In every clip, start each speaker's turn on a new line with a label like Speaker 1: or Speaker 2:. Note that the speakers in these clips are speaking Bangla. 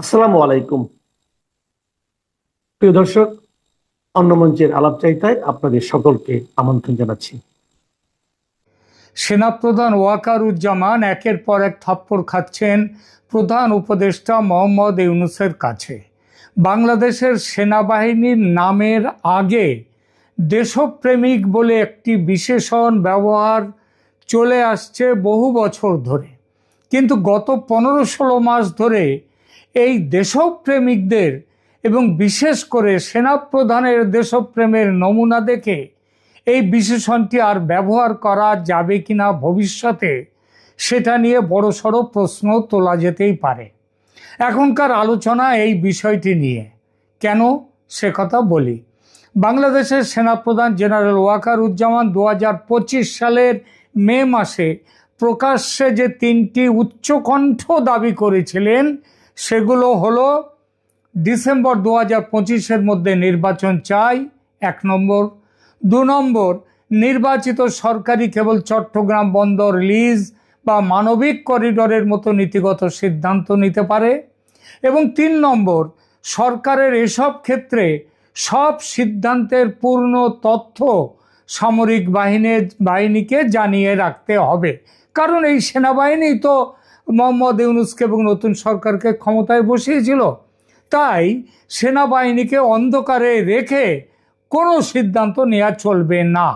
Speaker 1: আসসালামু আলাইকুম। প্রিয় দর্শক, অন্য মঞ্চের আলাপচারিতায় আপনাদের সকলকে আমন্ত্রণ জানাচ্ছি।
Speaker 2: সেনাপ্রধান ওয়াকারুজ্জামান একের পর এক থাপ্পড় খাচ্ছেন প্রধান উপদেষ্টা মোহাম্মদ ইউনূসের কাছে। বাংলাদেশের সেনাবাহিনীর নামের আগে দেশপ্রেমিক বলে একটি বিশেষণ ব্যবহার চলে আসছে বহু বছর ধরে, কিন্তু গত 15-16 মাস ধরে এই দেশপ্রেমিকদের এবং বিশেষ করে সেনাপ্রধানের দেশপ্রেমের নমুনা দেখে এই বিশেষণটি আর ব্যবহার করা যাবে কিনা ভবিষ্যতে, সেটা নিয়ে বড়সড় প্রশ্ন তোলা যেতেই পারে। এখনকার আলোচনা এই বিষয়টি নিয়ে। কেন সে কথা বলি। বাংলাদেশের সেনাপ্রধান জেনারেল ওয়াকারুজ্জামান 2025 সালের মে মাসে প্রকাশ্যে যে 3টি উচ্চকণ্ঠ দাবি করেছিলেন, সেগুলো হলো ডিসেম্বর 2025-এর মধ্যে নির্বাচন চাই, 1 নম্বর। 2 নম্বর, নির্বাচিত সরকারি কেবল চট্টগ্রাম বন্দর লিজ বা মানবিক করিডোরের মতো নীতিগত সিদ্ধান্ত নিতে পারে। এবং 3 নম্বর, সরকারের এসব ক্ষেত্রে সব সিদ্ধান্তের পূর্ণ তথ্য সামরিক বাহিনীকে জানিয়ে রাখতে হবে। কারণ এই সেনাবাহিনী তো মোহাম্মদ ইউনূসকে এবং নতুন সরকারকে ক্ষমতায় বসিয়েছিল। তাই সেনাবাহিনীকে অন্ধকারে রেখে কোনো সিদ্ধান্ত নেওয়া চলবে না।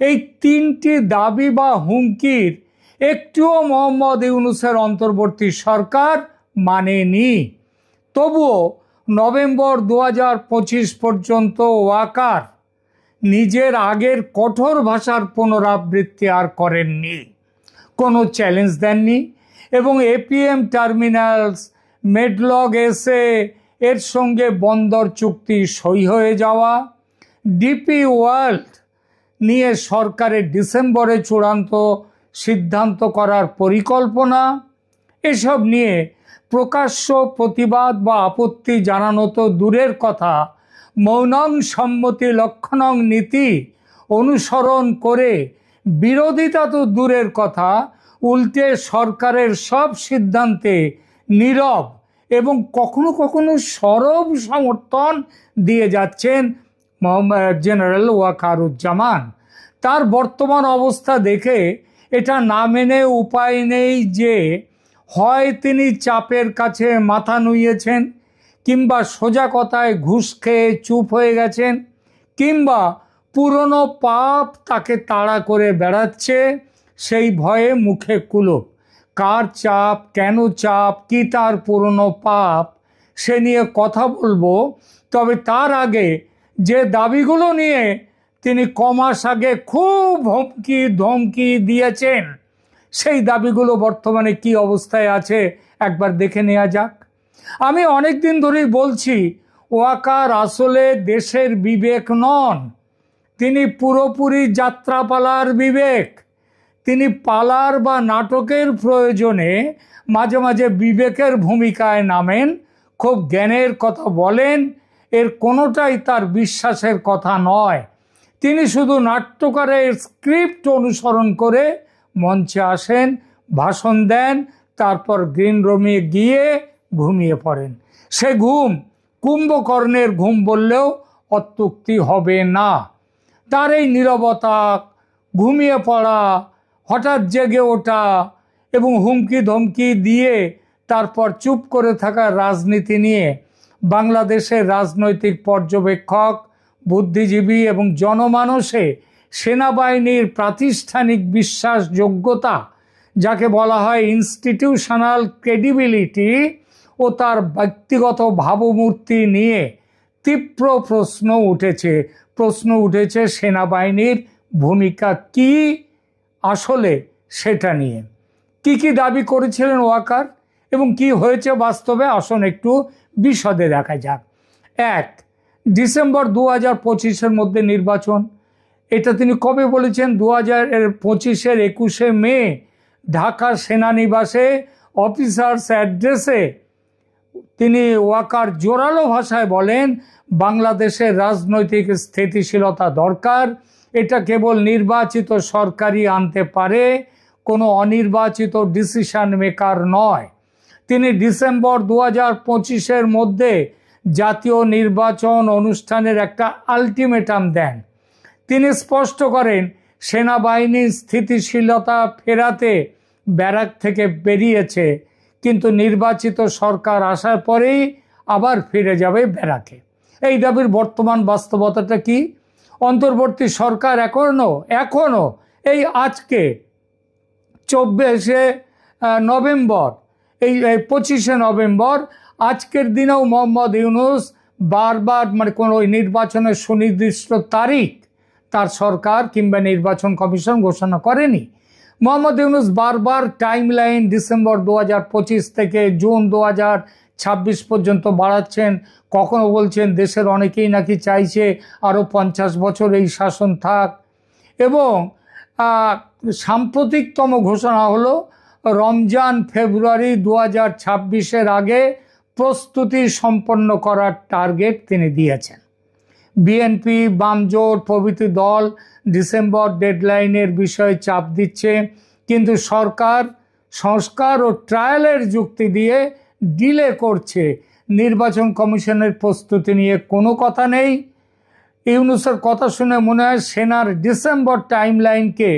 Speaker 2: এই 3টি দাবি বা হুমকির একটিও মোহাম্মদ ইউনূসের অন্তর্বর্তী সরকার মানেনি। তবুও নভেম্বর 2025 পর্যন্ত ওয়াকার নিজের আগের কঠোর ভাষার পুনরাবৃত্তি আর করেননি, কোনো চ্যালেঞ্জ দেননি। এবং এপিএম টার্মিনালস, মেডলগ এসএ এর সঙ্গে বন্দর চুক্তি সই হয়ে যাওয়া, ডিপি ওয়ার্ল্ড নিয়ে সরকারের ডিসেম্বরে চূড়ান্ত সিদ্ধান্ত করার পরিকল্পনা, এসব নিয়ে প্রকাশ্য প্রতিবাদ বা আপত্তি জানানো তো দূরের কথা, মৌনং সম্মতি লক্ষণং নীতি অনুসরণ করে বিরোধিতা তো দূরের কথা, উল্টে সরকারের সব সিদ্ধান্তে নীরব এবং কখনো কখনো সরব সমর্থন দিয়ে যাচ্ছেন জেনারেল ওয়াকারুজ্জামান। তার বর্তমান অবস্থা দেখে এটা না মেনে উপায় নেই যে হয় তিনি চাপের কাছে মাথা নুইয়েছেন, কিংবা সোজা কথায় ঘুষ খেয়ে চুপ হয়ে গেছেন, কিংবা পুরনো পাপ তাকে তাড়া করে বেড়াচ্ছে, সেই ভয়ে মুখে কুলুপ। কার চাপ, কেন চাপ, কি তার পুরনো পাপ, সে নিয়ে কথা বলবো। তবে তার আগে যে দাবিগুলো নিয়ে তিনি কমাস আগে খুব হুমকি ধমকি দিয়েছেন, সেই দাবিগুলো বর্তমানে কি অবস্থায় আছে একবার দেখে নেওয়া যাক। আমি অনেক দিন ধরেই বলছি, ওয়াকার আসলে দেশের বিবেক নন, তিনি পুরোপুরি যাত্রাপালার বিবেক। তিনি পালার বা নাটকের প্রয়োজনে মাঝে মাঝে বিবেকের ভূমিকায় নামেন, খুব জ্ঞানের কথা বলেন, এর কোনোটাই তার বিশ্বাসের কথা নয়। তিনি শুধু নাট্যকারের স্ক্রিপ্ট অনুসরণ করে মঞ্চে আসেন, ভাষণ দেন, তারপর গ্রিন রুমে গিয়ে ঘুমিয়ে পড়েন। সে ঘুম কুম্ভকর্ণের ঘুম বললেও অত্যুক্তি হবে না। তার এই নীরবতা, ঘুমিয়ে পড়া, হঠাৎ জেগে ওঠা এবং হুমকি ধমকি দিয়ে তারপর চুপ করে থাকার রাজনীতি নিয়ে বাংলাদেশের রাজনৈতিক পর্যবেক্ষক, বুদ্ধিজীবী এবং জনমানসে সেনাবাহিনীর প্রাতিষ্ঠানিক বিশ্বাসযোগ্যতা, যাকে বলা হয় ইনস্টিটিউশনাল ক্রেডিবিলিটি, ও তার ব্যক্তিগত ভাবমূর্তি নিয়ে তীব্র প্রশ্ন উঠেছে সেনাবাহিনীর ভূমিকা কি আসলে, সেটা নিয়ে। কি দাবি করেছিলেন ওয়াকার এবং কি হয়েছে বাস্তবে, আসুন একটু বিশদে দেখা যাক। 1, ডিসেম্বর 2025-এর মধ্যে নির্বাচন। এটা তিনি কবে বলেছেন? 2025-এর 21শে মে ঢাকা সেনানিবাসে অফিসার্স অ্যাড্রেসে তিনি ওয়াকার জোরালো ভাষায় বলেন, বাংলাদেশের রাজনৈতিক স্থিতিশীলতা দরকার, এটা কেবল নির্বাচিত সরকারই আনতে পারে, কোনো অনির্বাচিত ডিসিশন মেকার নয়। তিনি ডিসেম্বর 2025-এর মধ্যে জাতীয় নির্বাচন অনুষ্ঠানের একটা আলটিমেটাম দেন। তিনি স্পষ্ট করেন সেনাবাহিনীর স্থিতিশীলতা ফেরাতে ব্যারাক থেকে বেরিয়েছে, কিন্তু নির্বাচিত সরকার আসার পরেই আবার ফিরে যাবে ব্যারাকে। এই দাবির বর্তমান বাস্তবতাটা কি? অন্তর্বর্তী সরকার এখনো এই আজকে 24 নভেম্বর, এই 25 নভেম্বর, আজকের দিনেও মোহাম্মদ ইউনূস বারবার কোনো নির্বাচনের সুনির্দিষ্ট তারিখ তার সরকার কিংবা নির্বাচন কমিশন ঘোষণা করেনি। মোহাম্মদ ইউনূস বারবার টাইম লাইন ডিসেম্বর 2025 থেকে জুন 2026 পর্যন্ত বাড়াচ্ছেন। কখনো বলছেন দেশের অনেকেই নাকি চাইছে আরও 50 বছর এই শাসন থাক। এবং সাম্প্রতিকতম ঘোষণা হলো রমজান ফেব্রুয়ারি 2026-এর আগে প্রস্তুতি সম্পন্ন করার টার্গেট তিনি দিয়েছেন। বিএনপি, বামজোট প্রভৃতি দল ডিসেম্বর ডেডলাইনের বিষয়ে চাপ দিচ্ছে, কিন্তু সরকার সংস্কার ও ট্রায়ালের যুক্তি দিয়ে ডিলে করছে। নির্বাচন কমিশনের প্রস্তুতি নিয়ে কোনো কথা নেই। ইউনূসের কথা শুনে মনে হয় সেনার ডিসেম্বর টাইম লাইনকে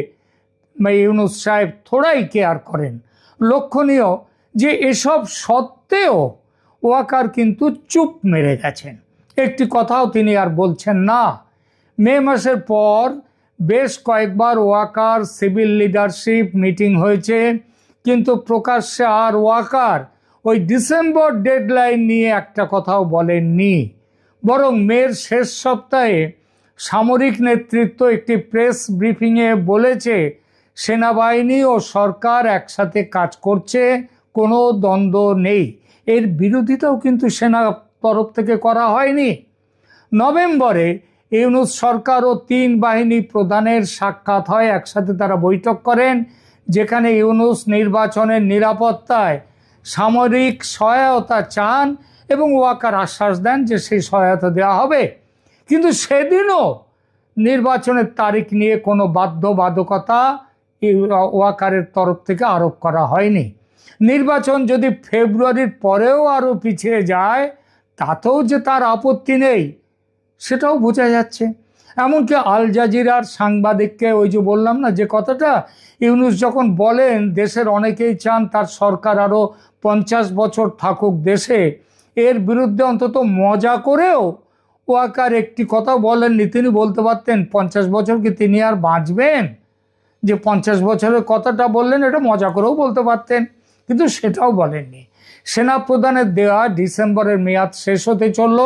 Speaker 2: ইউনূস সাহেব থোড়াই কেয়ার করেন। লক্ষণীয় যে এসব সত্ত্বেও ওয়াকার কিন্তু চুপ মেরে গেছেন, একটি কথাও তিনি আর বলছেন না। মে মাসের পর বেশ কয়েকবার ওয়াকার সিভিল লিডারশিপ মিটিং হয়েছে, কিন্তু প্রকাশ্যে আর ওয়াকার ওই ডিসেম্বর ডেডলাইন নিয়ে একটা কথাও বলেননি। বরং মের শেষ সপ্তাহে সামরিক নেতৃত্ব একটি প্রেস ব্রিফিংয়ে বলেছে সেনাবাহিনী ও সরকার একসাথে কাজ করছে, কোনো দ্বন্দ্ব নেই। এর বিরোধিতাও কিন্তু সেনা তরফ থেকে করা হয়নি। নভেম্বরে ইউনূস সরকার ও 3 বাহিনী প্রধানের সাক্ষাৎ হয়, একসাথে তারা বৈঠক করেন, যেখানে ইউনূস নির্বাচনের নিরাপত্তায় সামরিক সহায়তা চান এবং ওয়াকার আশ্বাস দেন যে সেই সহায়তা দেওয়া হবে। কিন্তু সেদিনও নির্বাচনের তারিখ নিয়ে কোনো বাধ্যবাধকতা ওয়াকারের তরফ থেকে আরোপ করা হয়নি। নির্বাচন যদি ফেব্রুয়ারির পরেও আরও পিছিয়ে যায় তাতেও যে তার আপত্তি নেই সেটাও বোঝা যাচ্ছে। এমনকি আল জাজিরার সাংবাদিককে ওই যে বললাম না যে কথাটা, ইউনূস যখন বলেন দেশের অনেকেই চান তার সরকার আরও 50 বছর থাকুক দেশে, এর বিরুদ্ধে অন্তত মজা করেও ওয়াকার একটি কথা বলেননি। তিনি বলতে পারতেন 50 বছর কি তিনি আর বাঁচবেন? যে 50 বছরের কথাটা বললেন এটা মজা করেও বলতে পারতেন, কিন্তু সেটাও বলেননি। সেনাপ্রধানের দেওয়া ডিসেম্বরের মেয়াদ শেষ হতে চলল,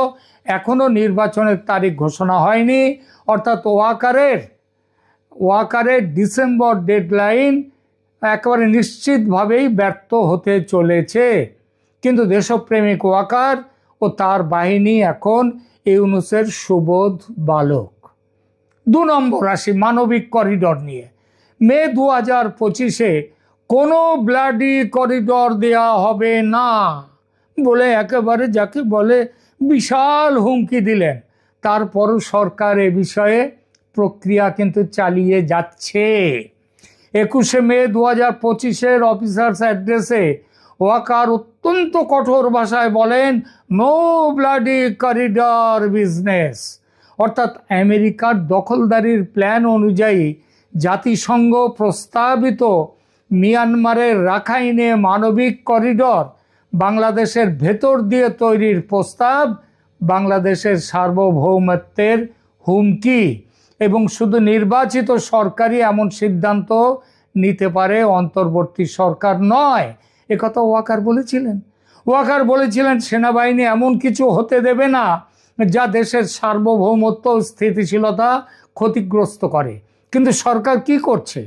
Speaker 2: এখনও নির্বাচনের তারিখ ঘোষণা হয়নি। অর্থাৎ ওয়াকারের ডিসেম্বর ডেডলাইন একেবারে নিশ্চিতভাবেই ব্যর্থ হতে চলেছে। কিন্তু দেশপ্রেমিক ওয়াকার ও তার বাহিনী এখন ইউনূসের সুবোধ বালক। 2 নম্বর আসি মানবিক করিডর নিয়ে। মে 2025-এ কোনো ব্লাডি করিডর দেয়া হবে না বলে একেবারে যাকে বলে বিশাল হুমকি দিলেন। তারপরও সরকার এ বিষয়ে প্রক্রিয়া কিন্তু চালিয়ে যাচ্ছে। 21 মে 2025-এর অফিসার্স অ্যাড্রেসে ওয়াকার অত্যন্ত কঠোর ভাষায় বলেন, নো ব্লাডি করিডর বিজনেস। অর্থাৎ আমেরিকার দখলদারির প্ল্যান অনুযায়ী জাতিসংঘ প্রস্তাবিত মিয়ানমারের রাখাইনে মানবিক করিডর বাংলাদেশের ভেতর দিয়ে তৈরির প্রস্তাব বাংলাদেশের সার্বভৌমত্বের হুমকি, এবং শুধু নির্বাচিত সরকারই এমন সিদ্ধান্ত নিতে পারে, অন্তর্বর্তী সরকার নয়। একথা ওয়াকার বলেছিলেন। ওয়াকার বলেছিলেন সেনাবাহিনী এমন কিছু হতে দেবে না যা দেশের সার্বভৌমত্ব স্থিতিশীলতা ক্ষতিগ্রস্ত করে। কিন্তু সরকার কি করছে?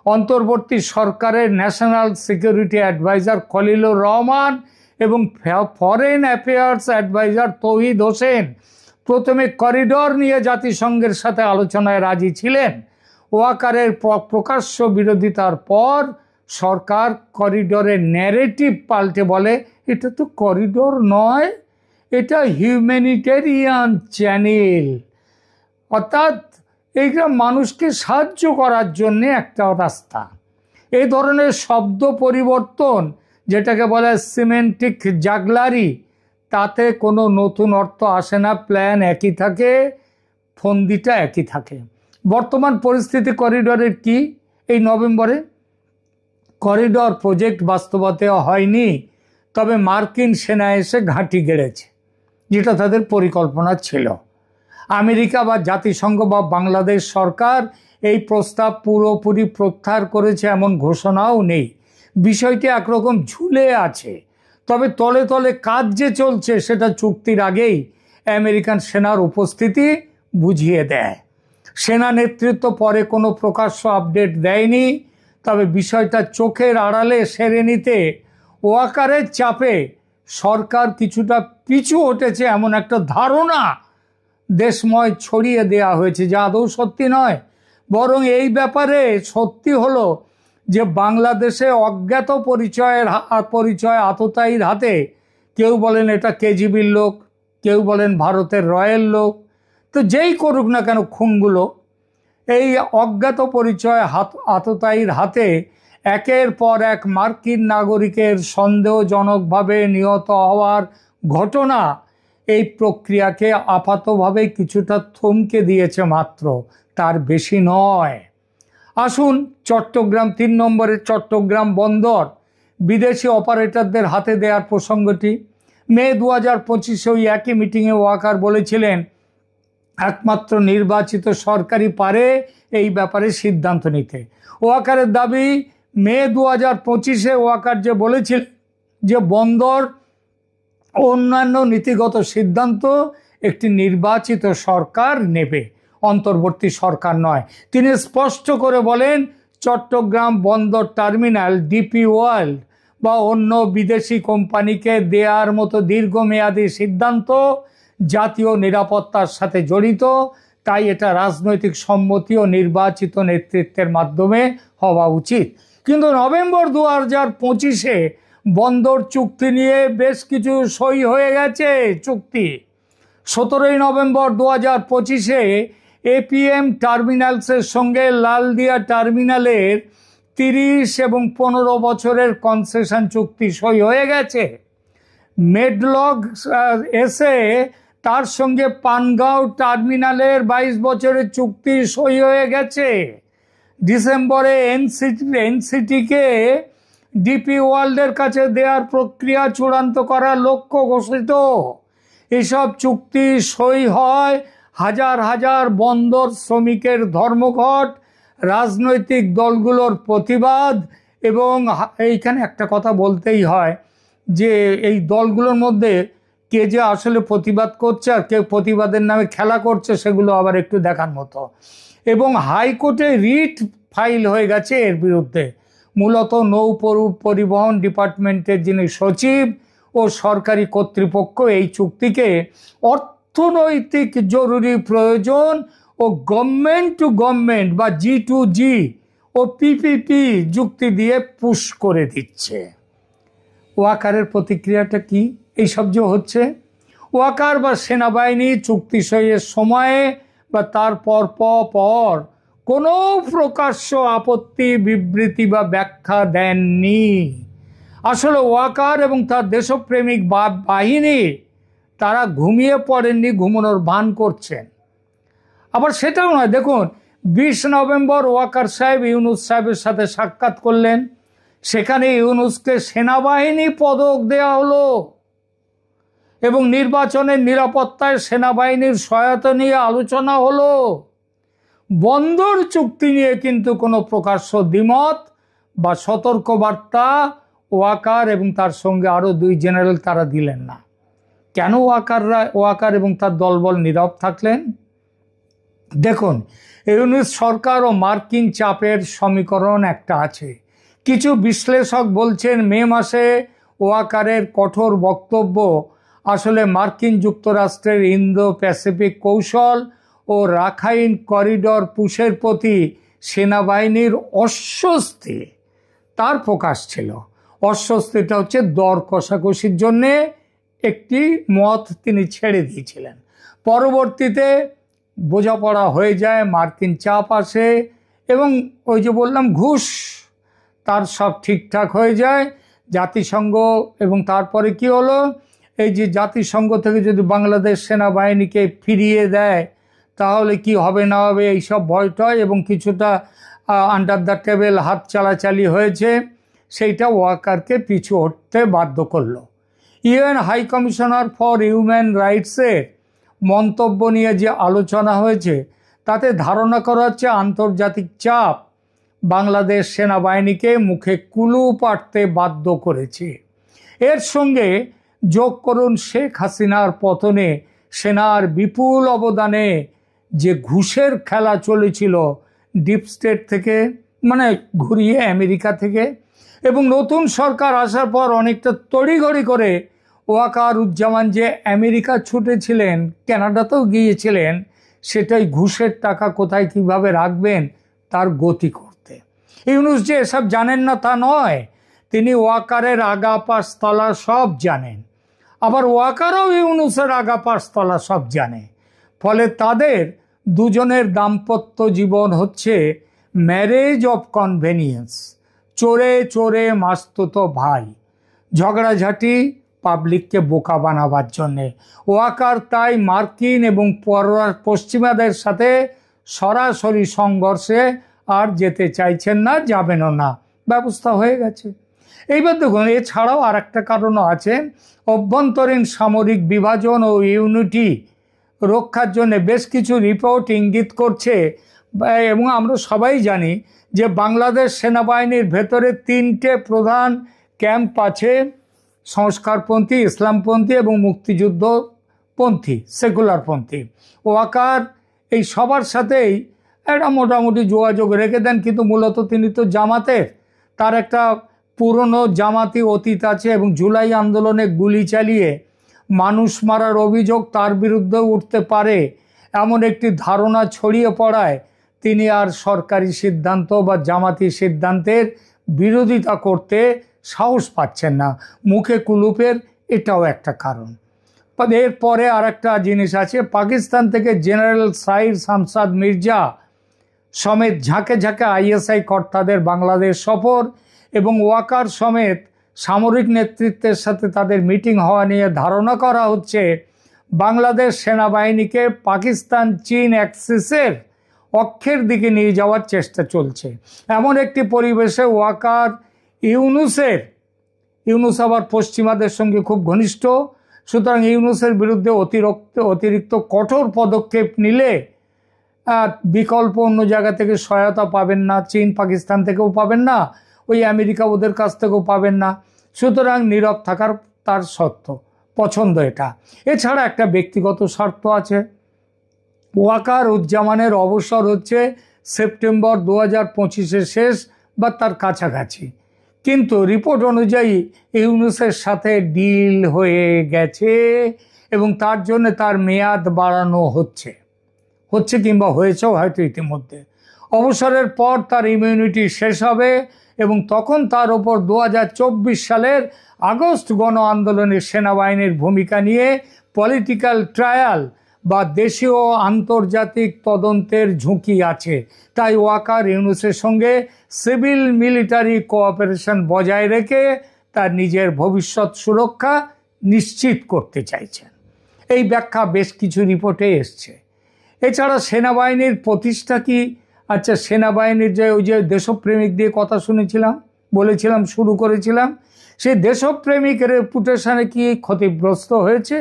Speaker 2: অন্তর্বর্তী সরকারের national security adviser Khalilur Rahman এবং foreign affairs adviser Touhid Hossain প্রথমে করিডর নিয়ে জাতিসংঘের সাথে আলোচনায় রাজি ছিলেন। ওয়াকারের প্রকাশ্য বিরোধিতার পর সরকার করিডরের ন্যারেটিভ পাল্টে বলে এটা তো করিডর নয়, এটা হিউম্যানিটেরিয়ান চ্যানেল। অর্থাৎ এইটা মানুষকে সাহায্য করার জন্য একটা রাস্তা। এই ধরনের শব্দ পরিবর্তন যেটাকে বলে সিমেন্টিক জাগলারি, তাতে কোনো নতুন অর্থ আসে না, প্ল্যান একই থাকে, ফন্দিটা একই থাকে। বর্তমান পরিস্থিতি করিডরের কি? এই নভেম্বরে করিডর প্রজেক্ট বাস্তবায়িত হয়নি, তবে মার্কিন সেনা এসে ঘাঁটি গেড়েছে, যেটা তাদের পরিকল্পনা ছিল। আমেরিকা বা জাতিসংঘ বা বাংলাদেশ সরকার এই প্রস্তাব পুরোপুরি প্রত্যাহার করেছে এমন ঘোষণাও নেই। বিষয়টি একরকম ঝুলে আছে। তবে তলে তলে কাজ যে চলছে সেটা চুক্তির আগেই আমেরিকান সেনার উপস্থিতি বুঝিয়ে দেয়। সেনা নেতৃত্ব পরে কোনো প্রকাশ্য আপডেট দেয়নি, তবে বিষয়টা চোখের আড়ালে সেরে নিতে ওয়াকারের চাপে সরকার কিছুটা পিছু হটেছে এমন একটা ধারণা দেশময় ছড়িয়ে দেয়া হয়েছে, যা আদৌ সত্যি নয়। বরং এই ব্যাপারে সত্যি হলো যে বাংলাদেশে অজ্ঞাত পরিচয় আততায়ীর হাতে, কেউ বলেন এটা কেজিবির লোক, কেউ বলেন ভারতের রয়্যাল লোক, তো যেই করুক না কেন খুনগুলো, এই অজ্ঞাত পরিচয় আততায়ীর হাতে একের পর এক মার্কিন নাগরিকের সন্দেহজনকভাবে নিহত হওয়ার ঘটনা এই প্রক্রিয়াকে আপাতভাবে কিছুটা থমকে দিয়েছে মাত্র, তার বেশি নয়। আসুন চট্টগ্রাম 3 নম্বরের চট্টগ্রাম বন্দর বিদেশি অপারেটরদের হাতে দেওয়ার প্রসঙ্গটি। মে 2025 ওই একই মিটিংয়ে ওয়াকার বলেছিলেন একমাত্র নির্বাচিত সরকারই পারে এই ব্যাপারে সিদ্ধান্ত নিতে। ওয়াকারের দাবি, মে 2025 ওয়াকার যে বলেছিলেন যে বন্দর অন্যান্য নীতিগত সিদ্ধান্ত একটি নির্বাচিত সরকার নেবে, অন্তর্বর্তী সরকার নয়। তিনি স্পষ্ট করে বলেন চট্টগ্রাম বন্দর টার্মিনাল ডিপি ওয়ার্ল্ড বা অন্য বিদেশি কোম্পানিকে দেওয়ার মতো দীর্ঘমেয়াদী সিদ্ধান্ত জাতীয় নিরাপত্তার সাথে জড়িত, তাই এটা রাজনৈতিক সম্মতি ও নির্বাচিত নেতৃত্বের মাধ্যমে হওয়া উচিত। কিন্তু নভেম্বর 2025 বন্দর চুক্তি নিয়ে বেশ কিছু সই হয়ে গেছে চুক্তি। 17 নভেম্বর 2025 এপিএম টার্মিনালসের সঙ্গে লালদিয়া টার্মিনালের 30 এবং 15 বছরের কনসেশন চুক্তি সই হয়ে গেছে। মেডলগ এসে তার সঙ্গে পানগাঁও টার্মিনালের 22 বছরের চুক্তি সই হয়ে গেছে। ডিসেম্বরে এনসিটিকে ডিপি ওয়ার্ল্ডের কাছে দেওয়ার প্রক্রিয়া চূড়ান্ত করার লক্ষ্য ঘোষিত। এসব চুক্তি সই হয় হাজার হাজার বন্দর শ্রমিকের ধর্মঘট, রাজনৈতিক দলগুলোর প্রতিবাদ, এবং এইখানে একটা কথা বলতেই হয় যে এই দলগুলোর মধ্যে কে যে আসলে প্রতিবাদ করছে আর কে প্রতিবাদের নামে খেলা করছে সেগুলো আবার একটু দেখার মতো। এবং হাইকোর্টে রিট ফাইল হয়ে গেছে এর বিরুদ্ধে। মূলত নৌ পরিবহন ডিপার্টমেন্টের যিনি সচিব ও সরকারি কর্তৃপক্ষ এই চুক্তিকে অর্থনৈতিক জরুরি প্রয়োজন ও গভর্নমেন্ট টু গভর্নমেন্ট বা G2G ও পিপিপি যুক্তি দিয়ে পুশ করে দিচ্ছে। ওয়াকারের প্রতিক্রিয়াটা কি? এইসব যে হচ্ছে, ওয়াকার বা সেনাবাহিনী চুক্তি সইয়ের সময়ে বা তার পর কোনো প্রকাশ্য আপত্তি, বিবৃতি বা ব্যাখ্যা দেননি। আসলে ওয়াকার এবং তার দেশপ্রেমিক বাহিনী তারা ঘুমিয়ে পড়েননি, ঘুমানোর ভান করছেন। আবার সেটাও নয়, দেখুন 20 নভেম্বর ওয়াকার সাহেব ইউনুস সাহেবের সাথে সাক্ষাৎ করলেন। সেখানে ইউনুসকে সেনাবাহিনী পদক দেওয়া হলো এবং নির্বাচনের নিরাপত্তায় সেনাবাহিনীর সহায়তা নিয়ে আলোচনা হলো। বন্দর চুক্তি নিয়ে কিন্তু কোনো প্রকাশ্য দ্বিমত বা সতর্কবার্তা ওয়াকার এবং তার সঙ্গে আরও 2 জেনারেল তারা দিলেন না। কেন ওয়াকার এবং তার দলবল নীরব থাকলেন? দেখুন, ইউনুস সরকার ও মার্কিন চাপের সমীকরণ একটা আছে। কিছু বিশ্লেষক বলছেন মে মাসে ওয়াকারের কঠোর বক্তব্য আসলে মার্কিন যুক্তরাষ্ট্রের ইন্দো প্যাসিফিক কৌশল ও রাখাইন করিডর পুশের প্রতি সেনাবাহিনীর অস্বস্তি তার প্রকাশ ছিল। অস্বস্তিটা হচ্ছে দর কষাকষির জন্যে একটি মত তিনি ছেড়ে দিয়েছিলেন। পরবর্তীতে বোঝাপড়া হয়ে যায়, মার্কিন চাপ আসে এবং ওই যে বললাম ঘুষ, তার সব ঠিকঠাক হয়ে যায়। জাতিসংঘ এবং তারপরে কি হলো, এই যে জাতিসংঘ থেকে যদি বাংলাদেশ সেনাবাহিনীকে ফিরিয়ে দেয় তাহলে কি হবে না হবে এইসব ভয় টয় এবং কিছুটা আন্ডার দ্য টেবিল হাত চালাচালি হয়েছে, সেইটা ওয়াকারকে পিছু হটতে বাধ্য করলো। UN high commissioner for human রাইটসের মন্তব্য নিয়ে যে আলোচনা হয়েছে তাতে ধারণা করা হচ্ছে আন্তর্জাতিক চাপ বাংলাদেশ সেনাবাহিনীকে মুখে কুলু পাড়তে বাধ্য করেছে। এর সঙ্গে যোগ করুন শেখ হাসিনার পতনে সেনার বিপুল অবদানে যে ঘুষের খেলা চলেছিল ডিপ স্টেট থেকে, মানে ঘুরিয়ে আমেরিকা থেকে, এবং নতুন সরকার আসার পর অনেকটা তড়িঘড়ি করে ওয়াকারুজ্জামান যে আমেরিকা ছুটেছিলেন, কানাডাতেও গিয়েছিলেন, সেটাই ঘুষের টাকা কোথায় কিভাবে রাখবেন তার গতি করতে। ইউনূস যে এসব জানেন না তা নয়, তিনি ওয়াকারের আগা পাশতলা সব জানেন, আবার ওয়াকারও ইউনূসের আগা পাশতলা সব জানে। ফলে তাদের দুজনের দাম্পত্য জীবন হচ্ছে ম্যারেজ অফ কনভেনিয়েন্স, চোরে চোরে মাস্তুতো ভাই, ঝগড়াঝাটি পাবলিককে বোকা বানাবার জন্যে। ওয়াকার তাই মার্কিন এবং পশ্চিমাদের সাথে সরাসরি সংঘর্ষে আর যেতে চাইছেন না, যাবেনও না, ব্যবস্থা হয়ে গেছে। এইবার দেখুন, এছাড়াও আর একটা কারণও আছে। অভ্যন্তরীণ সামরিক বিভাজন ও ইউনিটি রক্ষার জন্য বেশ কিছু রিপোর্ট ইঙ্গিত করছে, এবং আমরা সবাই জানি যে বাংলাদেশ সেনাবাহিনীর ভেতরে 3টে প্রধান ক্যাম্প আছে: সংস্কারপন্থী, ইসলামপন্থী এবং মুক্তিযুদ্ধপন্থী, সেকুলারপন্থী। ওয়াকার এই সবার সাথেই একটা মোটামুটি যোগাযোগ রেখে দেন, কিন্তু মূলত তিনি তো জামাতের, তার একটা পুরনো জামাতি অতীত আছে এবং জুলাই আন্দোলনে গুলি চালিয়ে মানুষ মারার অভিযোগ তার বিরুদ্ধে উঠতে পারে এমন একটি ধারণা ছড়িয়ে পড়ায় তিনি আর সরকারি সিদ্ধান্ত বা জামাতি সিদ্ধান্তের বিরোধিতা করতে সাহস পাচ্ছেন না, মুখে কুলুপের এটাও একটা কারণ। এরপরে আর একটা জিনিস আছে, পাকিস্তান থেকে জেনারেল সাইর শামসাদ মির্জা সমেত ঝাঁকে ঝাঁকে আইএসআই কর্তাদের বাংলাদেশ সফর এবং ওয়াকার সমেত সামরিক নেতৃত্বের সাথে তাদের মিটিং হওয়া নিয়ে ধারণা করা হচ্ছে বাংলাদেশ সেনাবাহিনীকে পাকিস্তান চীন অ্যাক্সিসের অক্ষের দিকে নিয়ে যাওয়ার চেষ্টা চলছে। এমন একটি পরিবেশে ওয়াকার ইউনূস আবার পশ্চিমাদের সঙ্গে খুব ঘনিষ্ঠ, সুতরাং ইউনূসের বিরুদ্ধে অতিরিক্ত কঠোর পদক্ষেপ নিলে বিকল্প অন্য জায়গা থেকে সহায়তা পাবেন না, চীন পাকিস্তান থেকেও পাবেন না, ওই আমেরিকা ওদের কাছ থেকেও পাবেন না, সুতরাং নীরব থাকার তার পছন্দ এটা। এছাড়া একটা ব্যক্তিগত স্বার্থ আছে। ওয়াকারুজ্জামানের অবসর হচ্ছে সেপ্টেম্বর 2025-এর শেষ বা তার কাছাকাছি, কিন্তু রিপোর্ট অনুযায়ী ইউনূসের সাথে ডিল হয়ে গেছে এবং তার জন্য তার মেয়াদ বাড়ানো হচ্ছে কিংবা হয়েছেও হয়তো ইতিমধ্যে। অবসরের পর তার ইমিউনিটি শেষ হবে এবং তখন তার ওপর 2024 সালের আগস্ট গণ আন্দোলনের সেনাবাহিনীর ভূমিকা নিয়ে পলিটিক্যাল ট্রায়াল বা দেশীয় আন্তর্জাতিক তদন্তের ঝুঁকি আছে। তাই ওয়াকার ইউনূসের সঙ্গে সিভিল মিলিটারি কোঅপারেশন বজায় রেখে তার নিজের ভবিষ্যৎ সুরক্ষা নিশ্চিত করতে চাইছেন। এই ব্যাখ্যা বেশ কিছু রিপোর্টে এসছে। এছাড়া সেনাবাহিনীর প্রতিষ্ঠা কি, আচ্ছা সেনাবাহিনীর ওই যে দেশপ্রেমিক দিয়ে কথা বলেছিলাম শুরু করেছিলাম, সেই দেশপ্রেমিক রেপুটেশনে কি ক্ষতিগ্রস্ত হয়েছে?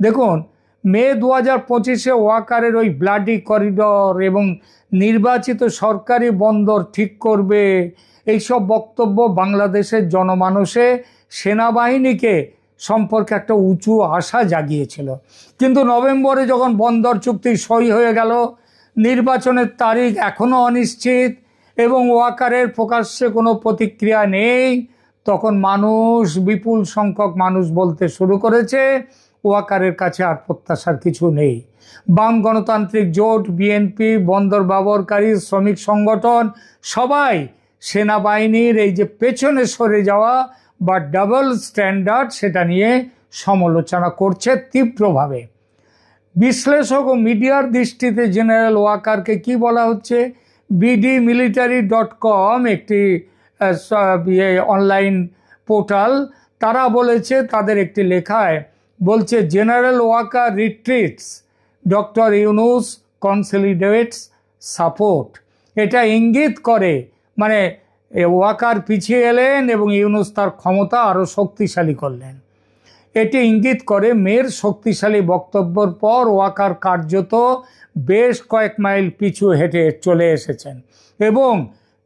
Speaker 2: দেখুন, মে 2025-এ ওয়াকারের ওই ব্লাডি করিডর এবং নির্বাচিত সরকারি বন্দর ঠিক করবে এইসব বক্তব্য বাংলাদেশের জনমানসে সেনাবাহিনীকে সম্পর্কে একটা উঁচু আশা জাগিয়েছিল। কিন্তু নভেম্বরে যখন বন্দর চুক্তি সই হয়ে গেল, নির্বাচনের তারিখ এখনও অনিশ্চিত এবং ওয়াকারের প্রকাশ্যে কোনো প্রতিক্রিয়া নেই, তখন বিপুল সংখ্যক মানুষ বলতে শুরু করেছে ওয়াকারের কাছে আর প্রত্যাশার কিছু নেই। বাম গণতান্ত্রিক জোট, বিএনপি, বন্দর ব্যবহারকারী শ্রমিক সংগঠন সবাই সেনাবাহিনীর এই যে পেছনে সরে যাওয়া বা ডাবল স্ট্যান্ডার্ড সেটা নিয়ে সমালোচনা করছে তীব্রভাবে। বিশ্লেষক ও মিডিয়ার দৃষ্টিতে জেনারেল ওয়াকারকে কি বলা হচ্ছে, bdmilitary.com একটি অনলাইন পোর্টাল, তারা বলেছে তাদের একটি লেখায় বলছে, general Waker retreats, doctor Yunus consolidates support. এটা ইঙ্গিত করে, মানে ওয়াকার পিছিয়ে এলেন এবং ইউনূস তার ক্ষমতা আরও শক্তিশালী করলেন। এটি ইঙ্গিত করে মেয়ের শক্তিশালী বক্তব্যের পর ওয়াকার কার্যত বেশ কয়েক মাইল পিছু হেঁটে চলে এসেছেন এবং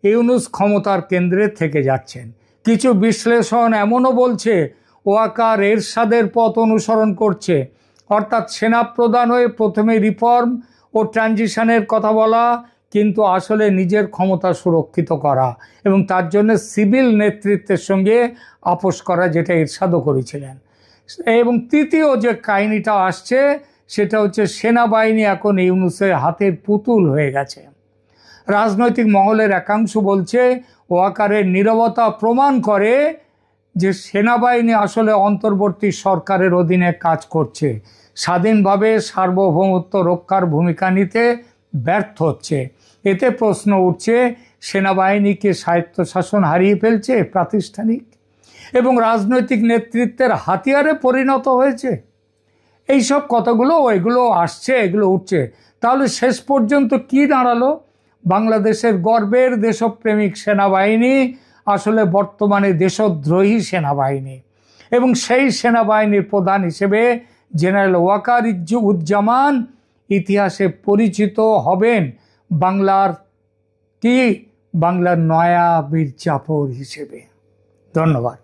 Speaker 2: ইউনূস ক্ষমতার কেন্দ্রে থেকে যাচ্ছেন। কিছু বিশ্লেষণ এমনও বলছে ওয়াকার এরশাদের পথ অনুসরণ করছে, অর্থাৎ সেনাপ্রধান হয়ে প্রথমে রিফর্ম ও ট্রানজিশনের কথা বলা, কিন্তু আসলে নিজের ক্ষমতা সুরক্ষিত করা এবং তার জন্য সিভিল নেতৃত্বের সঙ্গে আপোষ করা, যেটা এরশাদও করেছিলেন। এবং তৃতীয় যে কাহিনীটা আসছে সেটা হচ্ছে সেনাবাহিনী এখন ইউনূসের হাতের পুতুল হয়ে গেছে। রাজনৈতিক মহলের একাংশ বলছে ওয়াকারের নীরবতা প্রমাণ করে যে সেনাবাহিনী আসলে অন্তর্বর্তী সরকারের অধীনে কাজ করছে, স্বাধীনভাবে সার্বভৌমত্ব রক্ষার ভূমিকা নিতে ব্যর্থ হচ্ছে। এতে প্রশ্ন উঠছে, সেনাবাহিনীকে স্বায়ত্তশাসন হারিয়ে ফেলছে প্রাতিষ্ঠানিক এবং রাজনৈতিক নেতৃত্বের হাতিয়ারে পরিণত হয়েছে। এইসব কথাগুলো এগুলো আসছে, এগুলো উঠছে। তাহলে শেষ পর্যন্ত কি দাঁড়ালো? বাংলাদেশের গর্বের দেশপ্রেমিক সেনাবাহিনী আসলে বর্তমানে দেশদ্রোহী সেনাবাহিনী এবং সেই সেনাবাহিনীর প্রধান হিসেবে জেনারেল ওয়াকার উজ্জামান ইতিহাসে পরিচিত হবেন বাংলার নয়া মীর জাফর হিসেবে। ধন্যবাদ।